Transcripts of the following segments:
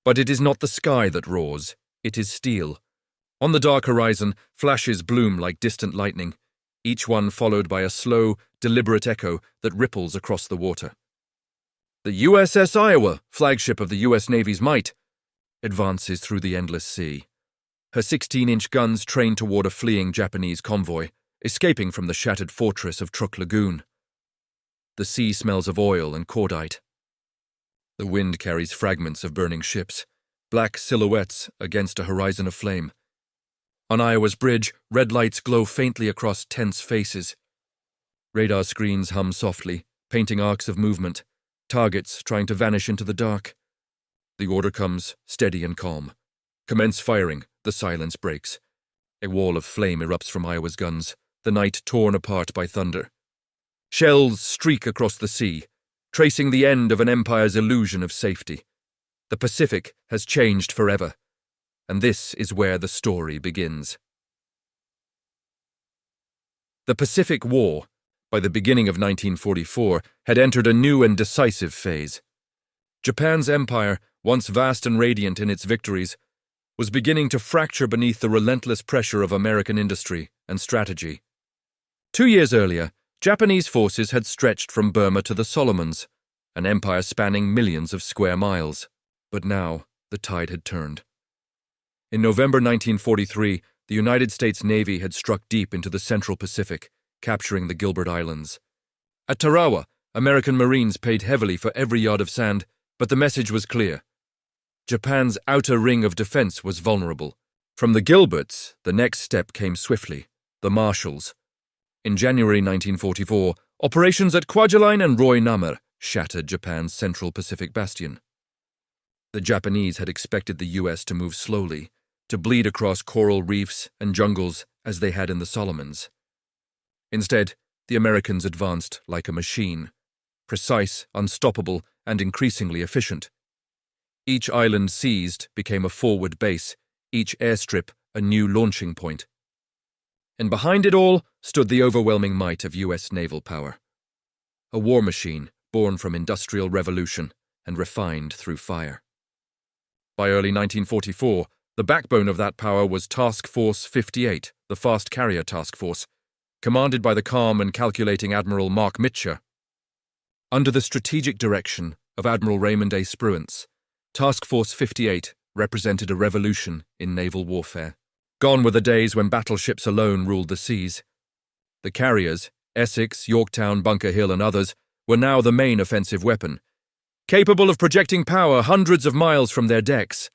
But it is not the sky that roars, it is steel. On the dark horizon, flashes bloom like distant lightning, each one followed by a slow, deliberate echo that ripples across the water. The USS Iowa, flagship of the U.S. Navy's might, advances through the endless sea. Her 16-inch guns train toward a fleeing Japanese convoy, escaping from the shattered fortress of Truk Lagoon. The sea smells of oil and cordite. The wind carries fragments of burning ships, black silhouettes against a horizon of flame. On Iowa's bridge, red lights glow faintly across tense faces. Radar screens hum softly, painting arcs of movement, targets trying to vanish into the dark. The order comes, steady and calm. Commence firing, the silence breaks. A wall of flame erupts from Iowa's guns, the night torn apart by thunder. Shells streak across the sea, tracing the end of an empire's illusion of safety. The Pacific has changed forever, and this is where the story begins. The Pacific War, by the beginning of 1944, had entered a new and decisive phase. Japan's empire, once vast and radiant in its victories, was beginning to fracture beneath the relentless pressure of American industry and strategy. 2 years earlier, Japanese forces had stretched from Burma to the Solomons, an empire spanning millions of square miles. But now, the tide had turned. In November 1943, the United States Navy had struck deep into the Central Pacific, capturing the Gilbert Islands. At Tarawa, American Marines paid heavily for every yard of sand, but the message was clear. Japan's outer ring of defense was vulnerable. From the Gilberts, the next step came swiftly, the Marshalls. In January 1944, operations at Kwajalein and Roy Namur shattered Japan's Central Pacific bastion. The Japanese had expected the U.S. to move slowly, to bleed across coral reefs and jungles as they had in the Solomons. Instead, the Americans advanced like a machine, precise, unstoppable, and increasingly efficient. Each island seized became a forward base, each airstrip a new launching point. And behind it all stood the overwhelming might of U.S. naval power. A war machine born from industrial revolution and refined through fire. By early 1944, the backbone of that power was Task Force 58, the Fast Carrier Task Force, commanded by the calm and calculating Admiral Mark Mitcher. Under the strategic direction of Admiral Raymond A. Spruance, Task Force 58 represented a revolution in naval warfare. Gone were the days when battleships alone ruled the seas. The carriers, Essex, Yorktown, Bunker Hill, and others, were now the main offensive weapon, capable of projecting power hundreds of miles from their decks.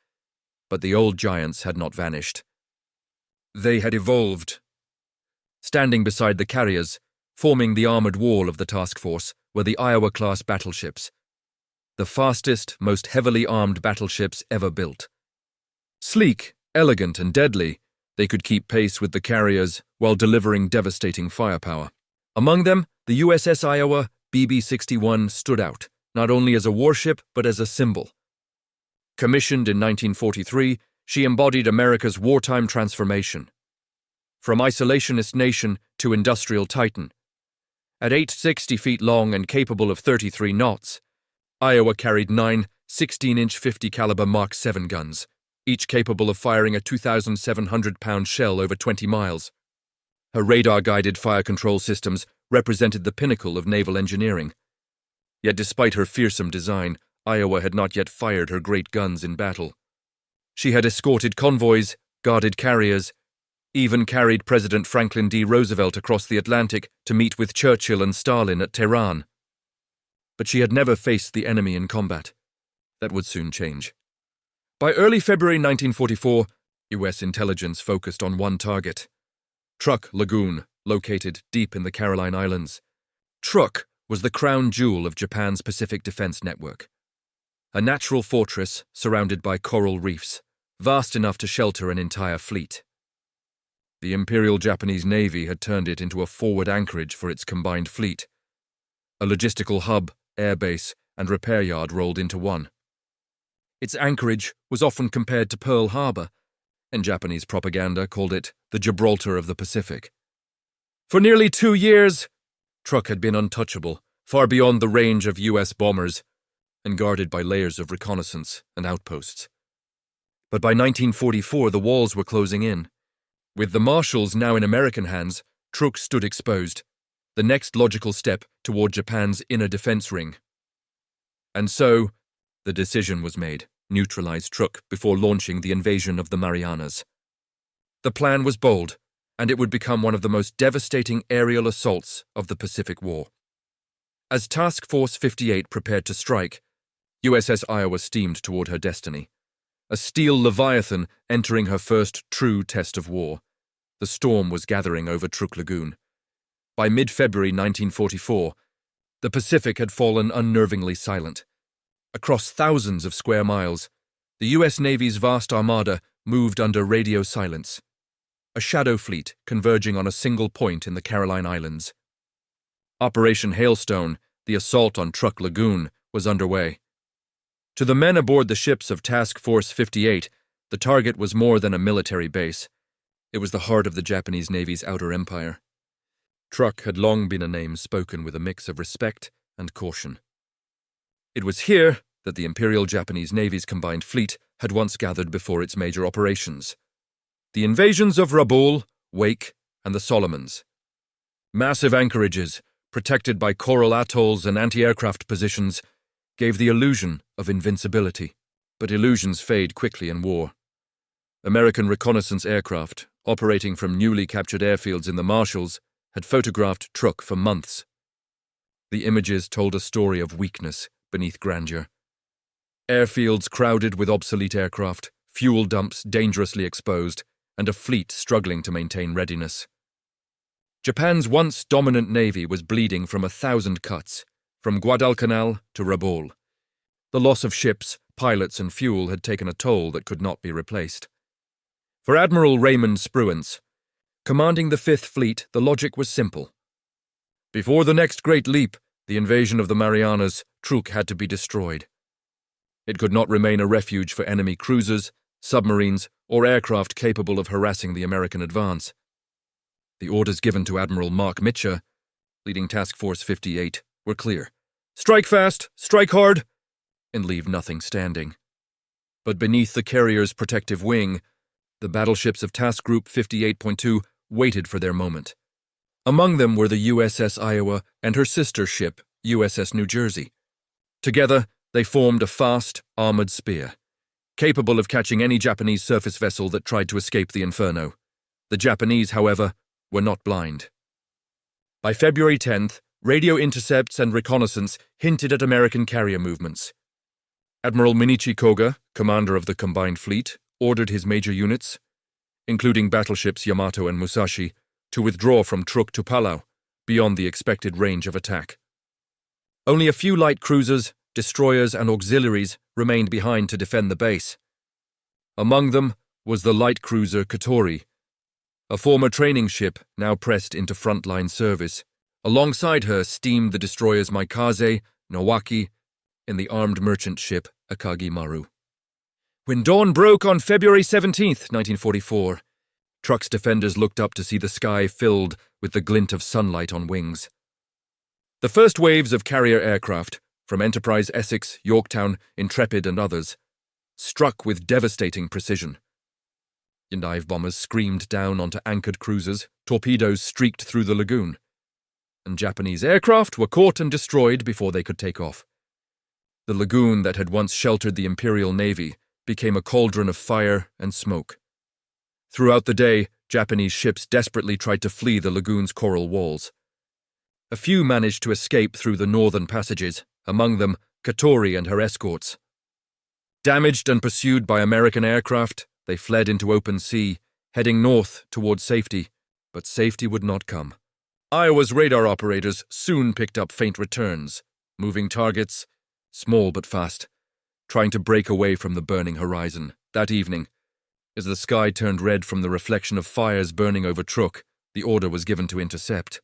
But the old giants had not vanished. They had evolved. Standing beside the carriers, forming the armored wall of the task force, were the Iowa-class battleships, the fastest, most heavily armed battleships ever built. Sleek, elegant, and deadly, they could keep pace with the carriers while delivering devastating firepower. Among them, the USS Iowa BB-61 stood out, not only as a warship but as a symbol. Commissioned in 1943, she embodied America's wartime transformation. From isolationist nation to industrial titan. At 860 feet long and capable of 33 knots, Iowa carried 9 16-inch 50-caliber Mark 7 guns, each capable of firing a 2,700-pound shell over 20 miles. Her radar-guided fire control systems represented the pinnacle of naval engineering. Yet despite her fearsome design, Iowa had not yet fired her great guns in battle. She had escorted convoys, guarded carriers, even carried President Franklin D. Roosevelt across the Atlantic to meet with Churchill and Stalin at Tehran. But she had never faced the enemy in combat. That would soon change. By early February 1944, U.S. intelligence focused on one target: Truk Lagoon, located deep in the Caroline Islands. Truk was the crown jewel of Japan's Pacific Defense Network. A natural fortress surrounded by coral reefs, vast enough to shelter an entire fleet. The Imperial Japanese Navy had turned it into a forward anchorage for its combined fleet. A logistical hub, airbase, and repair yard rolled into one. Its anchorage was often compared to Pearl Harbor, and Japanese propaganda called it the Gibraltar of the Pacific. For nearly 2 years, Truk had been untouchable, far beyond the range of U.S. bombers, and guarded by layers of reconnaissance and outposts. But by 1944, the walls were closing in. With the marshals now in American hands, Truk stood exposed, the next logical step toward Japan's inner defense ring. And so, the decision was made: neutralize Truk before launching the invasion of the Marianas. The plan was bold, and it would become one of the most devastating aerial assaults of the Pacific War. As Task Force 58 prepared to strike, USS Iowa steamed toward her destiny. A steel leviathan entering her first true test of war. The storm was gathering over Truk Lagoon. By mid-February 1944, the Pacific had fallen unnervingly silent. Across thousands of square miles, the U.S. Navy's vast armada moved under radio silence. A shadow fleet converging on a single point in the Caroline Islands. Operation Hailstone, the assault on Truk Lagoon, was underway. To the men aboard the ships of Task Force 58, the target was more than a military base. It was the heart of the Japanese Navy's outer empire. Truk had long been a name spoken with a mix of respect and caution. It was here that the Imperial Japanese Navy's combined fleet had once gathered before its major operations. The invasions of Rabaul, Wake, and the Solomons. Massive anchorages, protected by coral atolls and anti-aircraft positions, gave the illusion of invincibility. But illusions fade quickly in war. American reconnaissance aircraft, operating from newly captured airfields in the Marshalls, had photographed Truk for months. The images told a story of weakness beneath grandeur. Airfields crowded with obsolete aircraft, fuel dumps dangerously exposed, and a fleet struggling to maintain readiness. Japan's once dominant navy was bleeding from 1,000 cuts, from Guadalcanal to Rabaul. The loss of ships, pilots, and fuel had taken a toll that could not be replaced. For Admiral Raymond Spruance, commanding the Fifth Fleet, the logic was simple. Before the next great leap, the invasion of the Marianas, Truk had to be destroyed. It could not remain a refuge for enemy cruisers, submarines, or aircraft capable of harassing the American advance. The orders given to Admiral Mark Mitchell, leading Task Force 58, were clear. Strike fast, strike hard, and leave nothing standing. But beneath the carrier's protective wing, the battleships of Task Group 58.2 waited for their moment. Among them were the USS Iowa and her sister ship, USS New Jersey. Together, they formed a fast, armored spear, capable of catching any Japanese surface vessel that tried to escape the inferno. The Japanese, however, were not blind. By February 10th, radio intercepts and reconnaissance hinted at American carrier movements. Admiral Minichi Koga, commander of the combined fleet, ordered his major units, including battleships Yamato and Musashi, to withdraw from Truk to Palau, beyond the expected range of attack. Only a few light cruisers, destroyers, and auxiliaries remained behind to defend the base. Among them was the light cruiser Katori, a former training ship now pressed into frontline service. Alongside her steamed the destroyers Maikaze, Nowaki, and the armed merchant ship Akagi Maru. When dawn broke on February 17th, 1944, Truk's defenders looked up to see the sky filled with the glint of sunlight on wings. The first waves of carrier aircraft, from Enterprise Essex, Yorktown, Intrepid, and others, struck with devastating precision. Dive bombers screamed down onto anchored cruisers, torpedoes streaked through the lagoon, and Japanese aircraft were caught and destroyed before they could take off. The lagoon that had once sheltered the Imperial Navy became a cauldron of fire and smoke. Throughout the day, Japanese ships desperately tried to flee the lagoon's coral walls. A few managed to escape through the northern passages, among them Katori and her escorts. Damaged and pursued by American aircraft, they fled into open sea, heading north toward safety, but safety would not come. Iowa's radar operators soon picked up faint returns, moving targets, small but fast, trying to break away from the burning horizon. That evening, as the sky turned red from the reflection of fires burning over Truk, the order was given to intercept.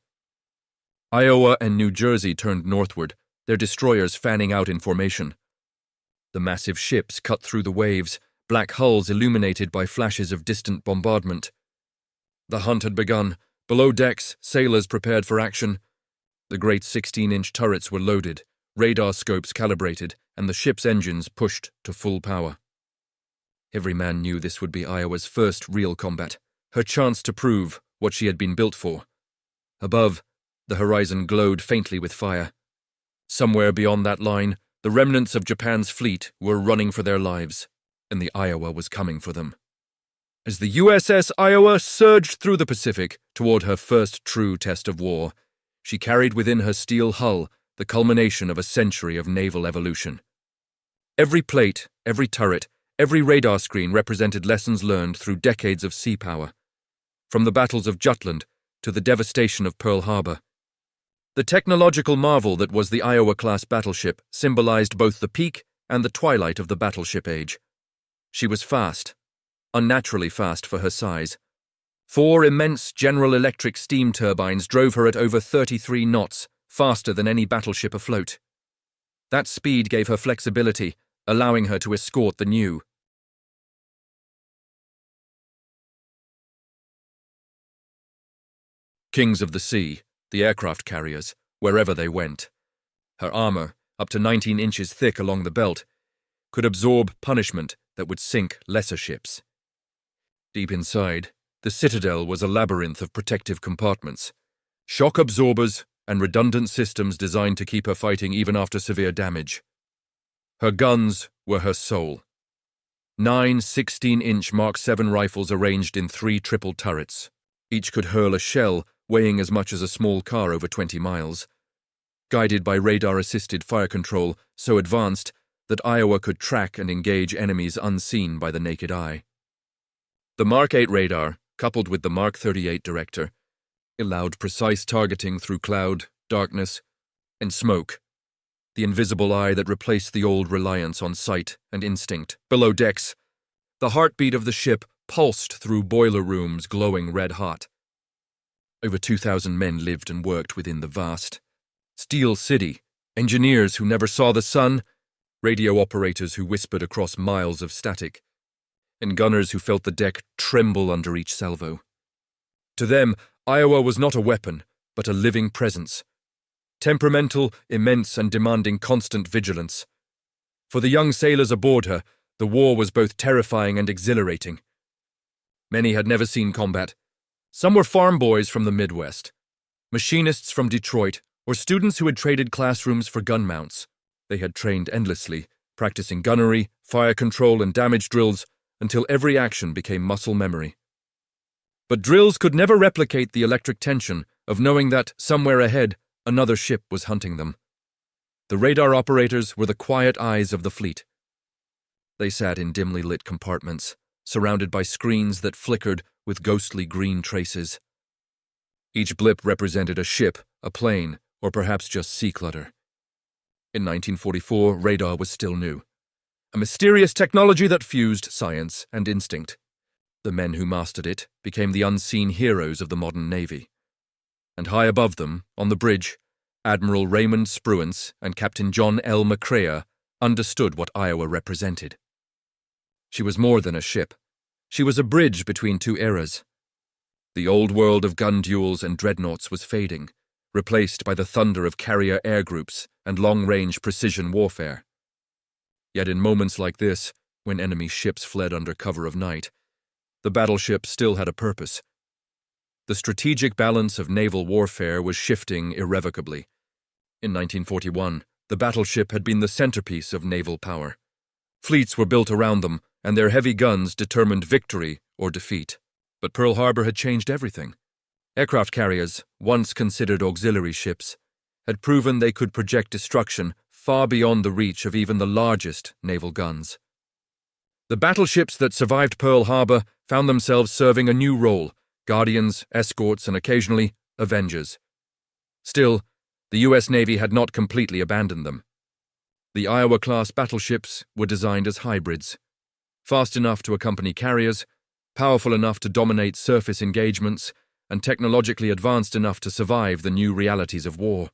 Iowa and New Jersey turned northward, their destroyers fanning out in formation. The massive ships cut through the waves, black hulls illuminated by flashes of distant bombardment. The hunt had begun. Below decks, sailors prepared for action. The great 16-inch turrets were loaded, radar scopes calibrated, and the ship's engines pushed to full power. Every man knew this would be Iowa's first real combat, her chance to prove what she had been built for. Above, the horizon glowed faintly with fire. Somewhere beyond that line, the remnants of Japan's fleet were running for their lives, and the Iowa was coming for them. As the USS Iowa surged through the Pacific toward her first true test of war, she carried within her steel hull the culmination of a century of naval evolution. Every plate, every turret, every radar screen represented lessons learned through decades of sea power, from the battles of Jutland to the devastation of Pearl Harbor. The technological marvel that was the Iowa-class battleship symbolized both the peak and the twilight of the battleship age. She was fast, unnaturally fast for her size. 4 immense General Electric steam turbines drove her at over 33 knots, faster than any battleship afloat. That speed gave her flexibility, allowing her to escort the new. Kings of the sea, the aircraft carriers, wherever they went. Her armor, up to 19 inches thick along the belt, could absorb punishment that would sink lesser ships. Deep inside, the citadel was a labyrinth of protective compartments, shock absorbers, and redundant systems designed to keep her fighting even after severe damage. Her guns were her soul. 9 16-inch Mark 7 rifles arranged in 3 triple turrets. Each could hurl a shell weighing as much as a small car over 20 miles. Guided by radar-assisted fire control so advanced that Iowa could track and engage enemies unseen by the naked eye. The Mark 8 radar, coupled with the Mark 38 director, allowed precise targeting through cloud, darkness, and smoke, the invisible eye that replaced the old reliance on sight and instinct. Below decks, the heartbeat of the ship pulsed through boiler rooms glowing red-hot. Over 2,000 men lived and worked within the vast Steel City, engineers who never saw the sun, radio operators who whispered across miles of static, and gunners who felt the deck tremble under each salvo. To them, Iowa was not a weapon, but a living presence. Temperamental, immense, and demanding constant vigilance. For the young sailors aboard her, the war was both terrifying and exhilarating. Many had never seen combat. Some were farm boys from the Midwest, machinists from Detroit, or students who had traded classrooms for gun mounts. They had trained endlessly, practicing gunnery, fire control, and damage drills until every action became muscle memory. But drills could never replicate the electric tension of knowing that, somewhere ahead, another ship was hunting them. The radar operators were the quiet eyes of the fleet. They sat in dimly lit compartments, surrounded by screens that flickered with ghostly green traces. Each blip represented a ship, a plane, or perhaps just sea clutter. In 1944, radar was still new. A mysterious technology that fused science and instinct. The men who mastered it became the unseen heroes of the modern Navy. And high above them, on the bridge, Admiral Raymond Spruance and Captain John L. McCrea understood what Iowa represented. She was more than a ship. She was a bridge between 2 eras. The old world of gun duels and dreadnoughts was fading, replaced by the thunder of carrier air groups and long-range precision warfare. Yet in moments like this, when enemy ships fled under cover of night, the battleship still had a purpose. The strategic balance of naval warfare was shifting irrevocably. In 1941, the battleship had been the centerpiece of naval power. Fleets were built around them, and their heavy guns determined victory or defeat. But Pearl Harbor had changed everything. Aircraft carriers, once considered auxiliary ships, had proven they could project destruction far beyond the reach of even the largest naval guns. The battleships that survived Pearl Harbor found themselves serving a new role: guardians, escorts, and occasionally avengers. Still, the U.S. Navy had not completely abandoned them. The Iowa-class battleships were designed as hybrids, fast enough to accompany carriers, powerful enough to dominate surface engagements, and technologically advanced enough to survive the new realities of war.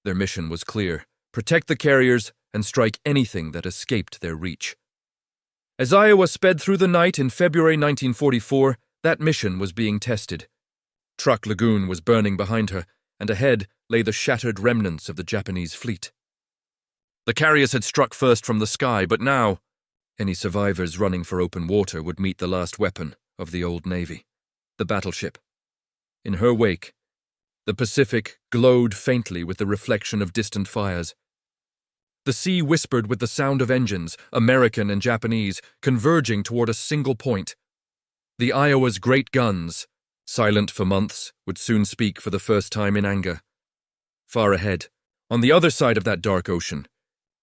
Their mission was clear: protect the carriers and strike anything that escaped their reach. As Iowa sped through the night in February 1944, that mission was being tested. Truck Lagoon was burning behind her, and ahead lay the shattered remnants of the Japanese fleet. The carriers had struck first from the sky, but now, Any survivors running for open water would meet the last weapon of the old Navy, the battleship. In her wake, the Pacific glowed faintly with the reflection of distant fires. The sea whispered with the sound of engines, American and Japanese, converging toward a single point. The Iowa's great guns, silent for months, would soon speak for the first time in anger. Far ahead, on the other side of that dark ocean,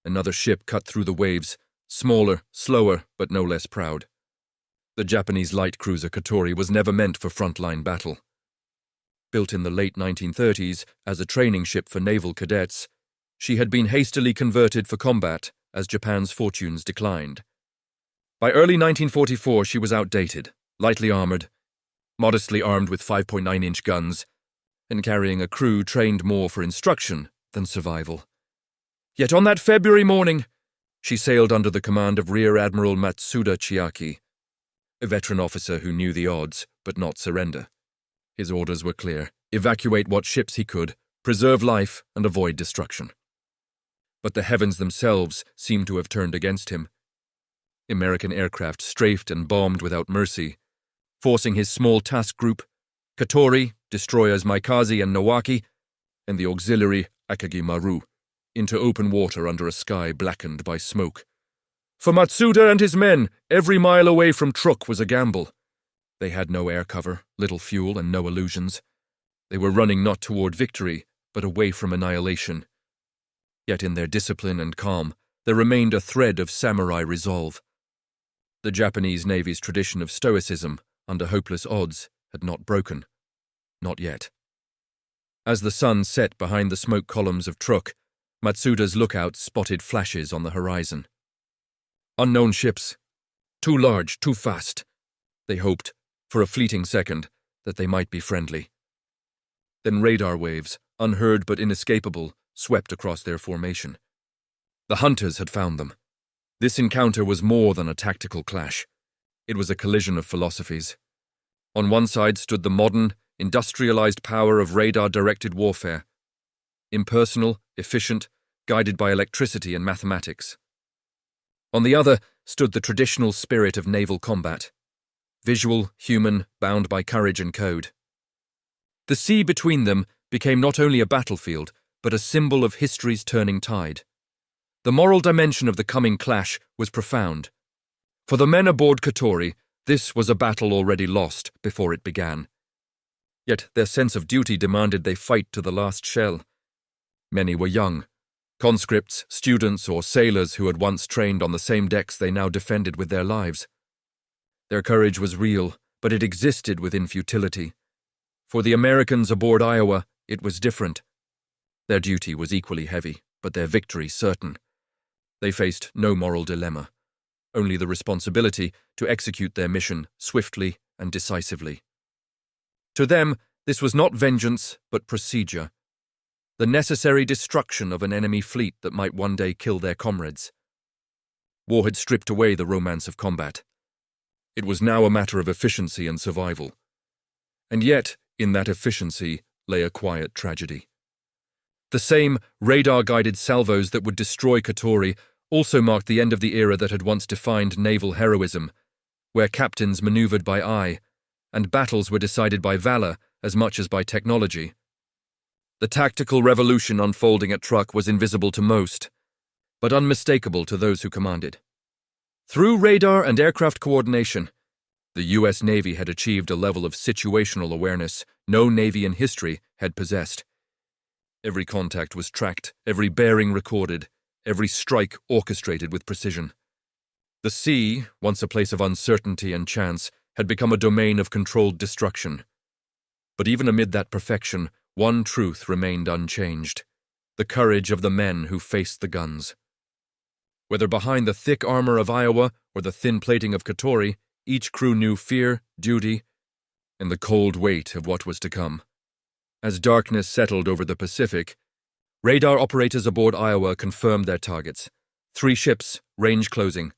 another ship cut through the waves, smaller, slower, but no less proud. The Japanese light cruiser Katori was never meant for frontline battle. Built in the late 1930s as a training ship for naval cadets, she had been hastily converted for combat as Japan's fortunes declined. By early 1944, she was outdated, lightly armored, modestly armed with 5.9-inch guns, and carrying a crew trained more for instruction than survival. Yet on that February morning, she sailed under the command of Rear Admiral Matsuda Chiaki, a veteran officer who knew the odds but not surrender. His orders were clear: evacuate what ships he could, preserve life, and avoid destruction. But the heavens themselves seemed to have turned against him. American aircraft strafed and bombed without mercy, forcing his small task group, Katori, destroyers Maikaze and Nowaki, and the auxiliary Akagi Maru, into open water under a sky blackened by smoke. For Matsuda and his men, every mile away from Truk was a gamble. They had no air cover, little fuel, and no illusions. They were running not toward victory, but away from annihilation. Yet in their discipline and calm, there remained a thread of samurai resolve. The Japanese Navy's tradition of stoicism, under hopeless odds, had not broken. Not yet. As the sun set behind the smoke columns of Truk, Matsuda's lookouts spotted flashes on the horizon. Unknown ships. Too large, too fast. They hoped, for a fleeting second, that they might be friendly. Then radar waves, unheard but inescapable, swept across their formation. The hunters had found them. This encounter was more than a tactical clash. It was a collision of philosophies. On one side stood the modern, industrialized power of radar-directed warfare. Impersonal, efficient, guided by electricity and mathematics. On the other stood the traditional spirit of naval combat. Visual, human, bound by courage and code. The sea between them became not only a battlefield, but a symbol of history's turning tide. The moral dimension of the coming clash was profound. For the men aboard Katori, this was a battle already lost before it began. Yet their sense of duty demanded they fight to the last shell. Many were young, conscripts, students, or sailors who had once trained on the same decks they now defended with their lives. Their courage was real, but it existed within futility. For the Americans aboard Iowa, it was different. Their duty was equally heavy, but their victory certain. They faced no moral dilemma, only the responsibility to execute their mission swiftly and decisively. To them, this was not vengeance, but procedure. The necessary destruction of an enemy fleet that might one day kill their comrades. War had stripped away the romance of combat. It was now a matter of efficiency and survival. And yet, in that efficiency, lay a quiet tragedy. The same radar-guided salvos that would destroy Katori also marked the end of the era that had once defined naval heroism, where captains maneuvered by eye, and battles were decided by valor as much as by technology. The tactical revolution unfolding at Truk was invisible to most, but unmistakable to those who commanded. Through radar and aircraft coordination, the U.S. Navy had achieved a level of situational awareness no Navy in history had possessed. Every contact was tracked, every bearing recorded, every strike orchestrated with precision. The sea, once a place of uncertainty and chance, had become a domain of controlled destruction. But even amid that perfection, one truth remained unchanged: the courage of the men who faced the guns. Whether behind the thick armor of Iowa or the thin plating of Katori, each crew knew fear, duty, and the cold weight of what was to come. As darkness settled over the Pacific, radar operators aboard Iowa confirmed their targets. 3 ships, range closing.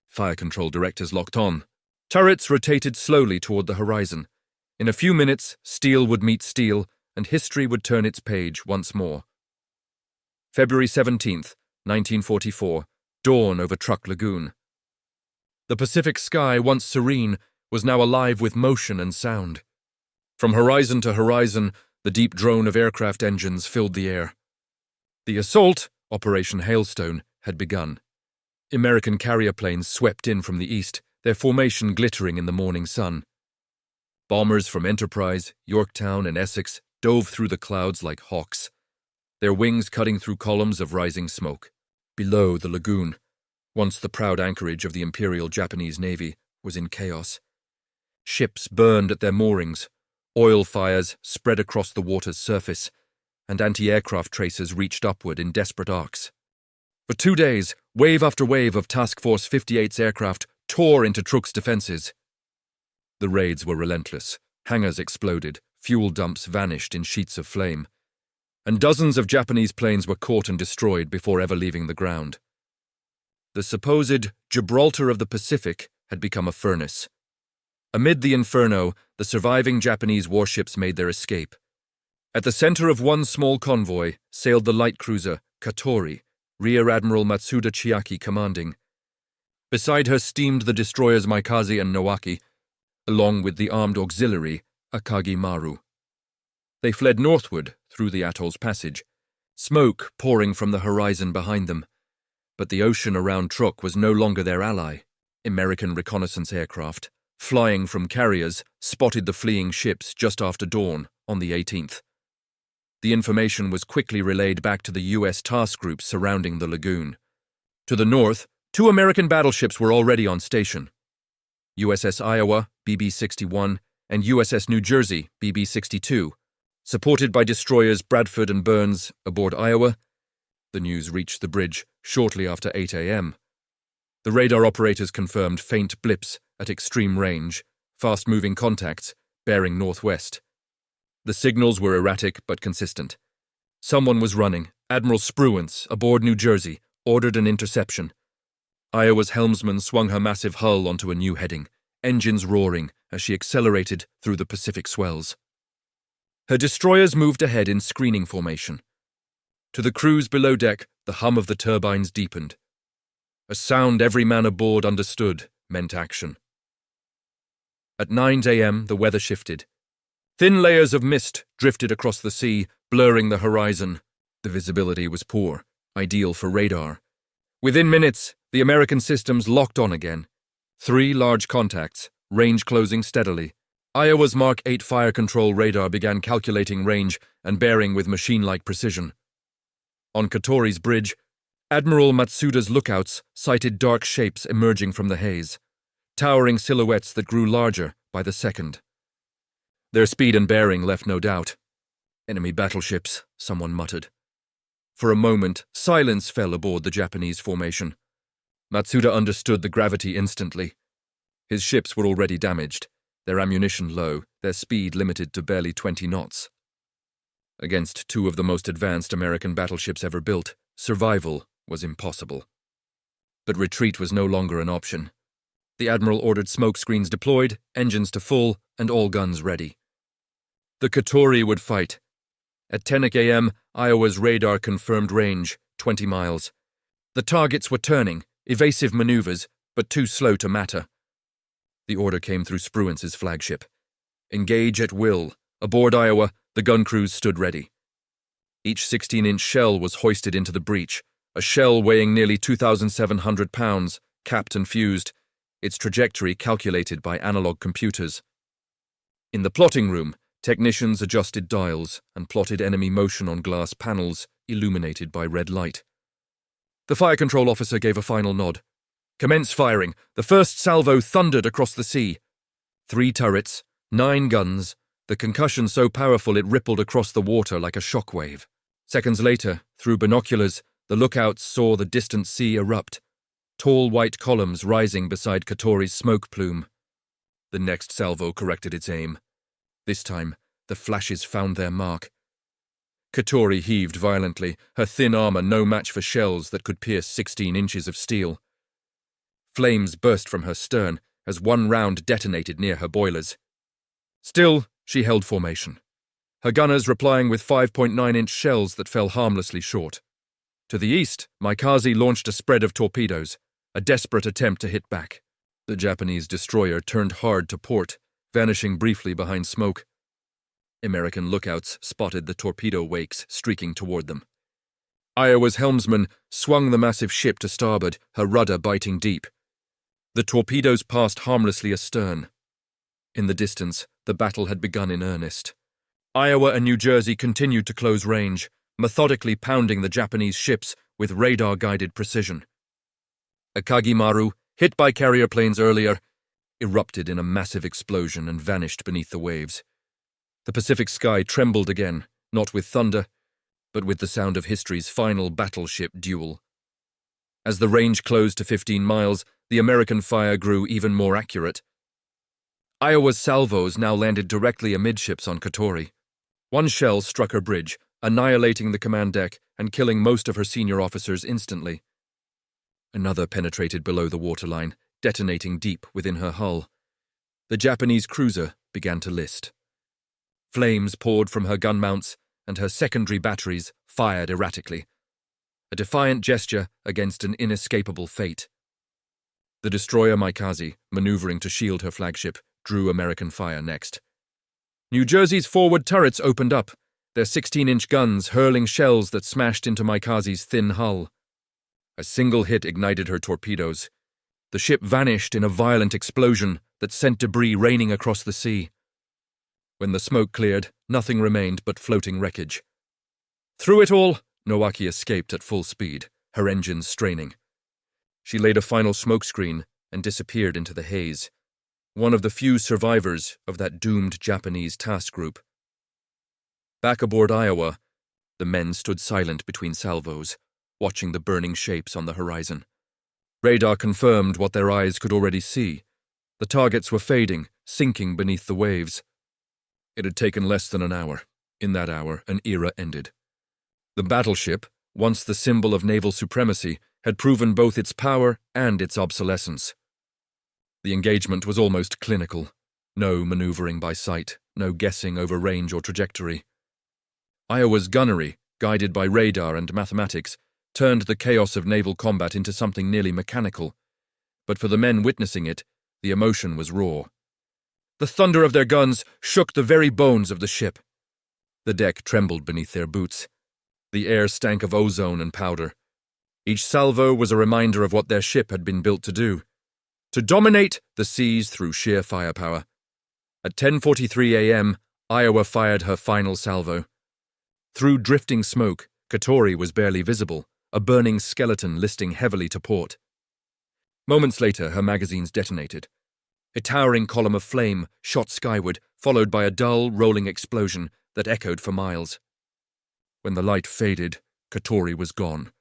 Fire control directors locked on. Turrets rotated slowly toward the horizon. In a few minutes, steel would meet steel, and history would turn its page once more. February 17th, 1944, dawn over Truk Lagoon. The Pacific sky, once serene, was now alive with motion and sound. From horizon to horizon, the deep drone of aircraft engines filled the air. The assault, Operation Hailstone, had begun. American carrier planes swept in from the east, their formation glittering in the morning sun. Bombers from Enterprise, Yorktown, and Essex dove through the clouds like hawks, their wings cutting through columns of rising smoke. Below, the lagoon, once the proud anchorage of the Imperial Japanese Navy, was in chaos. Ships burned at their moorings, oil fires spread across the water's surface, and anti-aircraft tracers reached upward in desperate arcs. For 2 days, wave after wave of Task Force 58's aircraft tore into Truk's defenses. The raids were relentless. Hangars exploded, fuel dumps vanished in sheets of flame, and dozens of Japanese planes were caught and destroyed before ever leaving the ground. The supposed Gibraltar of the Pacific had become a furnace. Amid the inferno, the surviving Japanese warships made their escape. At the center of one small convoy sailed the light cruiser Katori, Rear Admiral Matsuda Chiaki commanding. Beside her steamed the destroyers Maikaze and Nowaki, along with the armed auxiliary Akagi Maru. They fled northward through the atoll's passage, smoke pouring from the horizon behind them. But the ocean around Truk was no longer their ally. American reconnaissance aircraft, flying from carriers, spotted the fleeing ships just after dawn on the 18th. The information was quickly relayed back to the U.S. task groups surrounding the lagoon. To the north, 2 American battleships were already on station. USS Iowa, BB-61, and USS New Jersey, BB-62, supported by destroyers Bradford and Burns aboard Iowa. The news reached the bridge shortly after 8 a.m. The radar operators confirmed faint blips at extreme range, fast-moving contacts bearing northwest. The signals were erratic but consistent. Someone was running. Admiral Spruance, aboard New Jersey, ordered an interception. Iowa's helmsman swung her massive hull onto a new heading, engines roaring as she accelerated through the Pacific swells. Her destroyers moved ahead in screening formation. To the crews below deck, the hum of the turbines deepened. A sound every man aboard understood meant action. At 9 a.m., the weather shifted. Thin layers of mist drifted across the sea, blurring the horizon. The visibility was poor, ideal for radar. Within minutes, the American systems locked on again. 3 large contacts, range closing steadily. Iowa's Mark 8 fire control radar began calculating range and bearing with machine-like precision. On Katori's bridge, Admiral Matsuda's lookouts sighted dark shapes emerging from the haze, towering silhouettes that grew larger by the second. Their speed and bearing left no doubt. Enemy battleships, someone muttered. For a moment, silence fell aboard the Japanese formation. Matsuda understood the gravity instantly. His ships were already damaged, their ammunition low, their speed limited to barely 20 knots. Against 2 of the most advanced American battleships ever built, survival was impossible. But retreat was no longer an option. The Admiral ordered smoke screens deployed, engines to full, and all guns ready. The Katori would fight. At 10 a.m., Iowa's radar confirmed range, 20 miles. The targets were turning, evasive maneuvers, but too slow to matter. The order came through Spruance's flagship. Engage at will. Aboard Iowa, the gun crews stood ready. Each 16-inch shell was hoisted into the breach, a shell weighing nearly 2,700 pounds, capped and fused, its trajectory calculated by analog computers. In the plotting room, technicians adjusted dials and plotted enemy motion on glass panels illuminated by red light. The fire control officer gave a final nod. Commence firing. The first salvo thundered across the sea. 3 turrets, 9 guns, the concussion so powerful it rippled across the water like a shockwave. Seconds later, through binoculars, the lookouts saw the distant sea erupt, tall white columns rising beside Katori's smoke plume. The next salvo corrected its aim. This time, the flashes found their mark. Katori heaved violently, her thin armor no match for shells that could pierce 16 inches of steel. Flames burst from her stern as one round detonated near her boilers. Still, she held formation, her gunners replying with 5.9-inch shells that fell harmlessly short. To the east, Maikaze launched a spread of torpedoes, a desperate attempt to hit back. The Japanese destroyer turned hard to port, vanishing briefly behind smoke. American lookouts spotted the torpedo wakes streaking toward them. Iowa's helmsman swung the massive ship to starboard, her rudder biting deep. The torpedoes passed harmlessly astern. In the distance, the battle had begun in earnest. Iowa and New Jersey continued to close range, methodically pounding the Japanese ships with radar-guided precision. Akagimaru, hit by carrier planes earlier, erupted in a massive explosion and vanished beneath the waves. The Pacific sky trembled again, not with thunder, but with the sound of history's final battleship duel. As the range closed to 15 miles, the American fire grew even more accurate. Iowa's salvos now landed directly amidships on Katori. One shell struck her bridge, annihilating the command deck and killing most of her senior officers instantly. Another penetrated below the waterline, detonating deep within her hull. The Japanese cruiser began to list. Flames poured from her gun mounts, and her secondary batteries fired erratically. A defiant gesture against an inescapable fate. The destroyer Maikaze, maneuvering to shield her flagship, drew American fire next. New Jersey's forward turrets opened up, their 16-inch guns hurling shells that smashed into Maikaze's thin hull. A single hit ignited her torpedoes. The ship vanished in a violent explosion that sent debris raining across the sea. When the smoke cleared, nothing remained but floating wreckage. Through it all, Nowaki escaped at full speed, her engines straining. She laid a final smokescreen and disappeared into the haze, one of the few survivors of that doomed Japanese task group. Back aboard Iowa, the men stood silent between salvos, watching the burning shapes on the horizon. Radar confirmed what their eyes could already see. The targets were fading, sinking beneath the waves. It had taken less than an hour. In that hour, an era ended. The battleship, once the symbol of naval supremacy, had proven both its power and its obsolescence. The engagement was almost clinical. No maneuvering by sight, no guessing over range or trajectory. Iowa's gunnery, guided by radar and mathematics, turned the chaos of naval combat into something nearly mechanical. But for the men witnessing it, the emotion was raw. The thunder of their guns shook the very bones of the ship. The deck trembled beneath their boots. The air stank of ozone and powder. Each salvo was a reminder of what their ship had been built to do: to dominate the seas through sheer firepower. At 10:43 a.m., Iowa fired her final salvo. Through drifting smoke, Katori was barely visible, a burning skeleton listing heavily to port. Moments later, her magazines detonated. A towering column of flame shot skyward, followed by a dull, rolling explosion that echoed for miles. When the light faded, Katori was gone.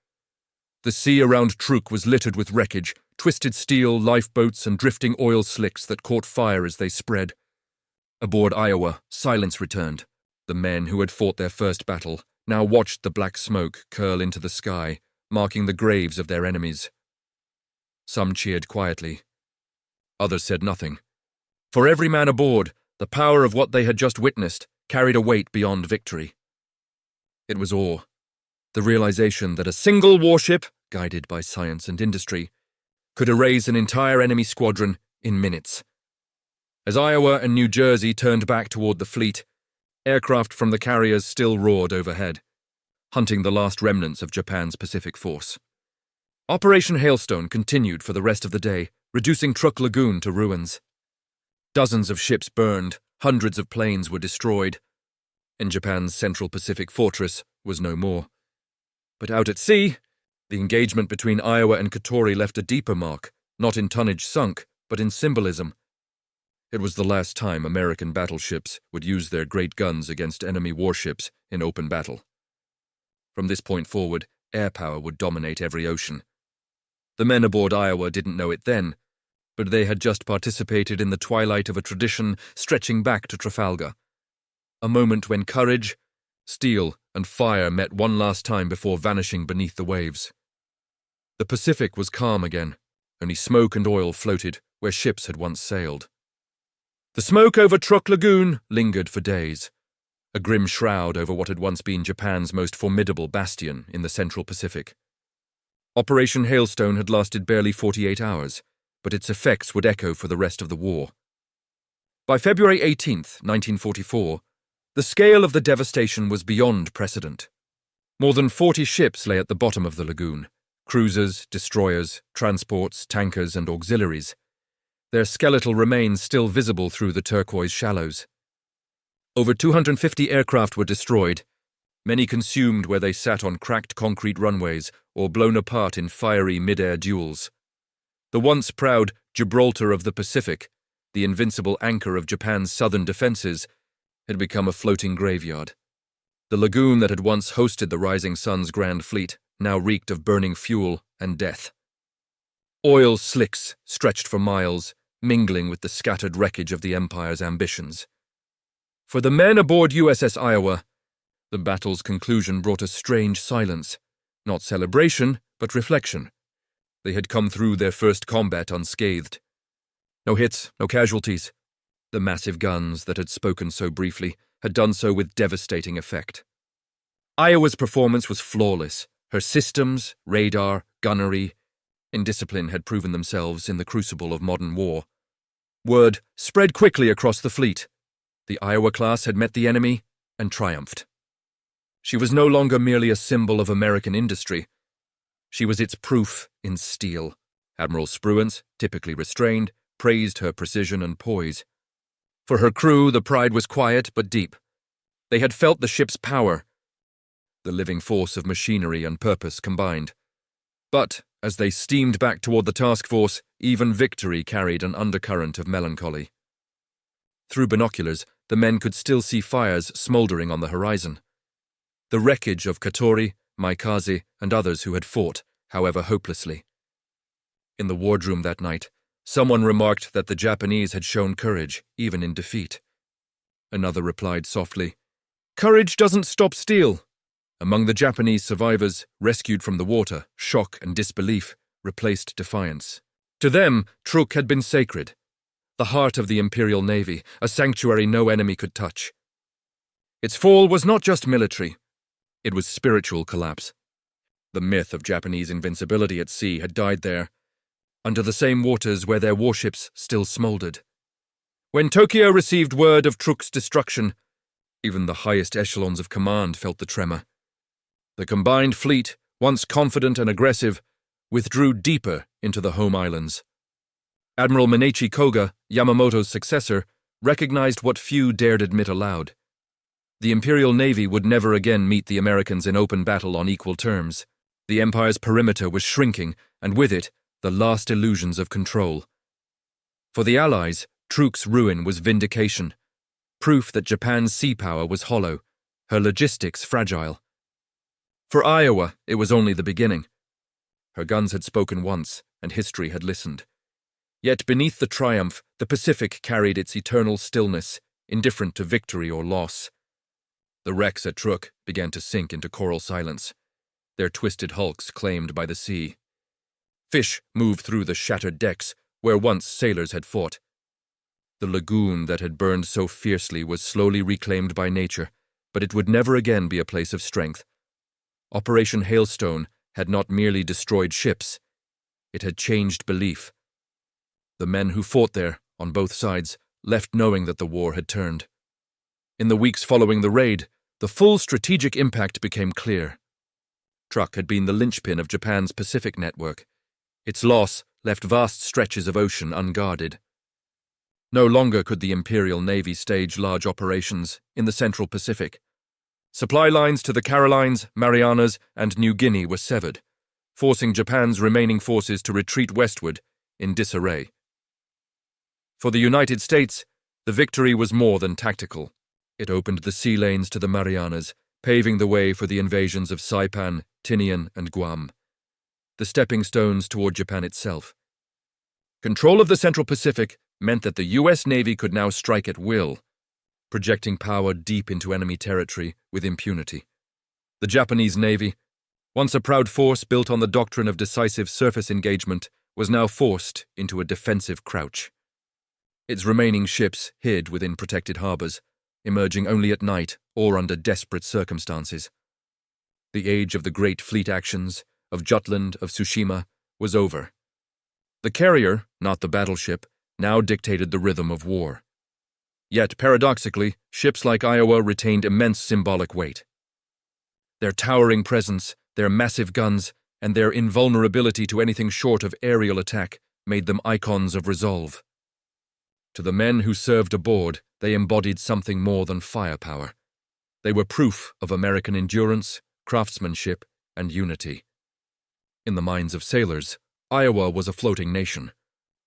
The sea around Truk was littered with wreckage, twisted steel, lifeboats, and drifting oil slicks that caught fire as they spread. Aboard Iowa, silence returned. The men who had fought their first battle now watched the black smoke curl into the sky, marking the graves of their enemies. Some cheered quietly. Others said nothing. For every man aboard, the power of what they had just witnessed carried a weight beyond victory. It was awe, the realization that a single warship, guided by science and industry, could erase an entire enemy squadron in minutes. As Iowa and New Jersey turned back toward the fleet, aircraft from the carriers still roared overhead, hunting the last remnants of Japan's Pacific force. Operation Hailstone continued for the rest of the day, reducing Truk Lagoon to ruins. Dozens of ships burned, hundreds of planes were destroyed, and Japan's Central Pacific fortress was no more. But out at sea, the engagement between Iowa and Katori left a deeper mark, not in tonnage sunk, but in symbolism. It was the last time American battleships would use their great guns against enemy warships in open battle. From this point forward, air power would dominate every ocean. The men aboard Iowa didn't know it then, but they had just participated in the twilight of a tradition stretching back to Trafalgar. A moment when courage, steel, and fire met one last time before vanishing beneath the waves. The Pacific was calm again. Only smoke and oil floated where ships had once sailed. The smoke over Truk Lagoon lingered for days, a grim shroud over what had once been Japan's most formidable bastion in the Central Pacific. Operation Hailstone had lasted barely 48 hours, but its effects would echo for the rest of the war. By February 18, 1944, the scale of the devastation was beyond precedent. More than 40 ships lay at the bottom of the lagoon: cruisers, destroyers, transports, tankers, and auxiliaries, their skeletal remains still visible through the turquoise shallows. Over 250 aircraft were destroyed, many consumed where they sat on cracked concrete runways or blown apart in fiery mid-air duels. The once proud Gibraltar of the Pacific, the invincible anchor of Japan's southern defenses, had become a floating graveyard. The lagoon that had once hosted the Rising Sun's grand fleet now reeked of burning fuel and death. Oil slicks stretched for miles, mingling with the scattered wreckage of the Empire's ambitions. For the men aboard USS Iowa, the battle's conclusion brought a strange silence, not celebration, but reflection. They had come through their first combat unscathed. No hits, no casualties. The massive guns that had spoken so briefly had done so with devastating effect. Iowa's performance was flawless. Her systems, radar, gunnery, and discipline had proven themselves in the crucible of modern war. Word spread quickly across the fleet. The Iowa class had met the enemy and triumphed. She was no longer merely a symbol of American industry. She was its proof in steel. Admiral Spruance, typically restrained, praised her precision and poise. For her crew, the pride was quiet but deep. They had felt the ship's power, the living force of machinery and purpose combined. But, as they steamed back toward the task force, even victory carried an undercurrent of melancholy. Through binoculars, the men could still see fires smoldering on the horizon. The wreckage of Katori, Maikaze, and others who had fought, however hopelessly. In the wardroom that night, someone remarked that the Japanese had shown courage, even in defeat. Another replied softly, "Courage doesn't stop steel." Among the Japanese survivors, rescued from the water, shock and disbelief replaced defiance. To them, Truk had been sacred, the heart of the Imperial Navy, a sanctuary no enemy could touch. Its fall was not just military, it was spiritual collapse. The myth of Japanese invincibility at sea had died there, under the same waters where their warships still smoldered. When Tokyo received word of Truk's destruction, even the highest echelons of command felt the tremor. The combined fleet, once confident and aggressive, withdrew deeper into the home islands. Admiral Minechi Koga, Yamamoto's successor, recognized what few dared admit aloud. The Imperial Navy would never again meet the Americans in open battle on equal terms. The Empire's perimeter was shrinking, and with it, the last illusions of control. For the Allies, Truk's ruin was vindication, proof that Japan's sea power was hollow, her logistics fragile. For Iowa, it was only the beginning. Her guns had spoken once, and history had listened. Yet beneath the triumph, the Pacific carried its eternal stillness, indifferent to victory or loss. The wrecks at Truk began to sink into coral silence, their twisted hulks claimed by the sea. Fish moved through the shattered decks where once sailors had fought. The lagoon that had burned so fiercely was slowly reclaimed by nature, but it would never again be a place of strength. Operation Hailstone had not merely destroyed ships, it had changed belief. The men who fought there, on both sides, left knowing that the war had turned. In the weeks following the raid, the full strategic impact became clear. Truk had been the linchpin of Japan's Pacific network. Its loss left vast stretches of ocean unguarded. No longer could the Imperial Navy stage large operations in the Central Pacific. Supply lines to the Carolines, Marianas, and New Guinea were severed, forcing Japan's remaining forces to retreat westward in disarray. For the United States, the victory was more than tactical. It opened the sea lanes to the Marianas, paving the way for the invasions of Saipan, Tinian, and Guam, the stepping stones toward Japan itself. Control of the Central Pacific meant that the U.S. Navy could now strike at will, projecting power deep into enemy territory with impunity. The Japanese Navy, once a proud force built on the doctrine of decisive surface engagement, was now forced into a defensive crouch. Its remaining ships hid within protected harbors, emerging only at night or under desperate circumstances. The age of the great fleet actions, of Jutland, of Tsushima, was over. The carrier, not the battleship, now dictated the rhythm of war. Yet, paradoxically, ships like Iowa retained immense symbolic weight. Their towering presence, their massive guns, and their invulnerability to anything short of aerial attack made them icons of resolve. To the men who served aboard, they embodied something more than firepower. They were proof of American endurance, craftsmanship, and unity. In the minds of sailors, Iowa was a floating nation,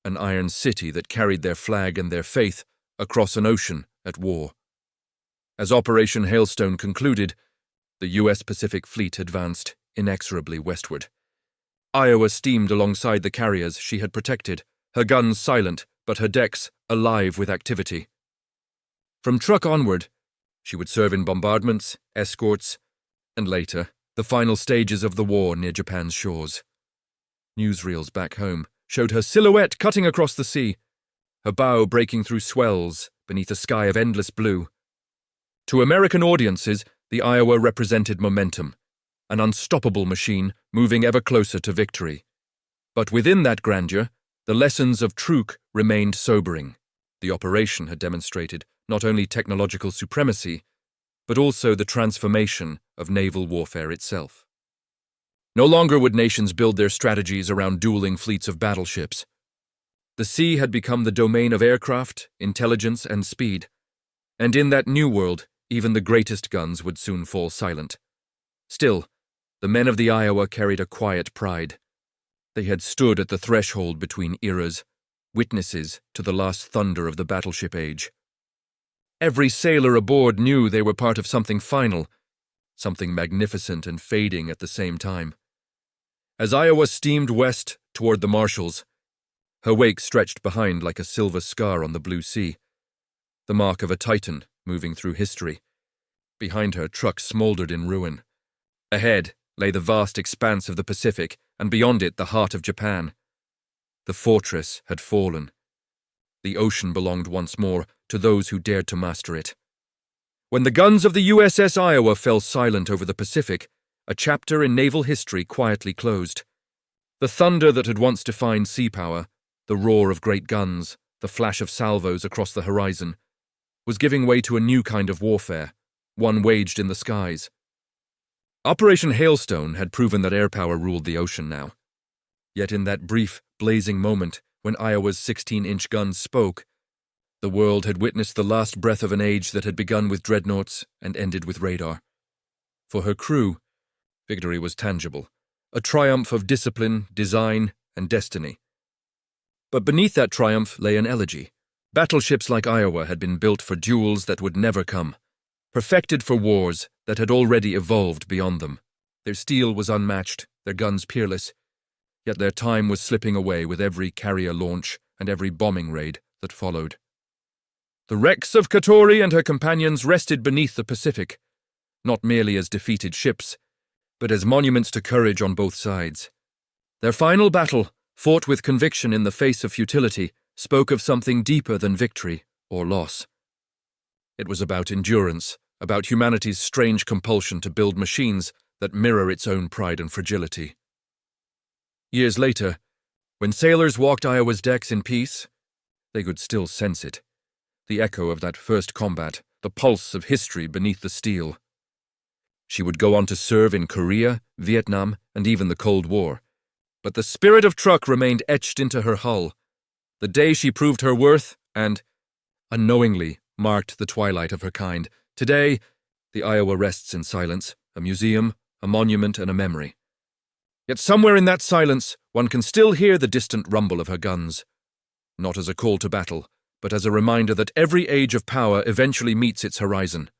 an iron city that carried their flag and their faith across an ocean at war. As Operation Hailstone concluded, the U.S. Pacific Fleet advanced inexorably westward. Iowa steamed alongside the carriers she had protected, her guns silent, but her decks alive with activity. From Truk onward, she would serve in bombardments, escorts, and later, the final stages of the war near Japan's shores. Newsreels back home showed her silhouette cutting across the sea, her bow breaking through swells beneath a sky of endless blue. To American audiences, the Iowa represented momentum, an unstoppable machine moving ever closer to victory. But within that grandeur, the lessons of Truk remained sobering. The operation had demonstrated not only technological supremacy, but also the transformation of naval warfare itself. No longer would nations build their strategies around dueling fleets of battleships. The sea had become the domain of aircraft, intelligence, and speed, and in that new world, even the greatest guns would soon fall silent. Still, the men of the Iowa carried a quiet pride. They had stood at the threshold between eras, witnesses to the last thunder of the battleship age. Every sailor aboard knew they were part of something final, something magnificent and fading at the same time. As Iowa steamed west toward the Marshalls, her wake stretched behind like a silver scar on the blue sea, the mark of a Titan moving through history. Behind her, Truk smoldered in ruin. Ahead lay the vast expanse of the Pacific, and beyond it the heart of Japan. The fortress had fallen. The ocean belonged once more to those who dared to master it. When the guns of the USS Iowa fell silent over the Pacific, a chapter in naval history quietly closed. The thunder that had once defined sea power, the roar of great guns, the flash of salvos across the horizon, was giving way to a new kind of warfare, one waged in the skies. Operation Hailstone had proven that air power ruled the ocean now. Yet in that brief, blazing moment when Iowa's 16-inch guns spoke, the world had witnessed the last breath of an age that had begun with dreadnoughts and ended with radar. For her crew, victory was tangible, a triumph of discipline, design, and destiny. But beneath that triumph lay an elegy. Battleships like Iowa had been built for duels that would never come, perfected for wars that had already evolved beyond them. Their steel was unmatched, their guns peerless, yet their time was slipping away with every carrier launch and every bombing raid that followed. The wrecks of Katori and her companions rested beneath the Pacific, not merely as defeated ships, but as monuments to courage on both sides. Their final battle, fought with conviction in the face of futility, spoke of something deeper than victory or loss. It was about endurance, about humanity's strange compulsion to build machines that mirror its own pride and fragility. Years later, when sailors walked Iowa's decks in peace, they could still sense it, the echo of that first combat, the pulse of history beneath the steel. She would go on to serve in Korea, Vietnam, and even the Cold War, but the spirit of Truk remained etched into her hull. The day she proved her worth and, unknowingly, marked the twilight of her kind. Today, the Iowa rests in silence, a museum, a monument, and a memory. Yet somewhere in that silence, one can still hear the distant rumble of her guns, not as a call to battle, but as a reminder that every age of power eventually meets its horizon.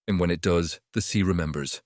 And when it does, the sea remembers.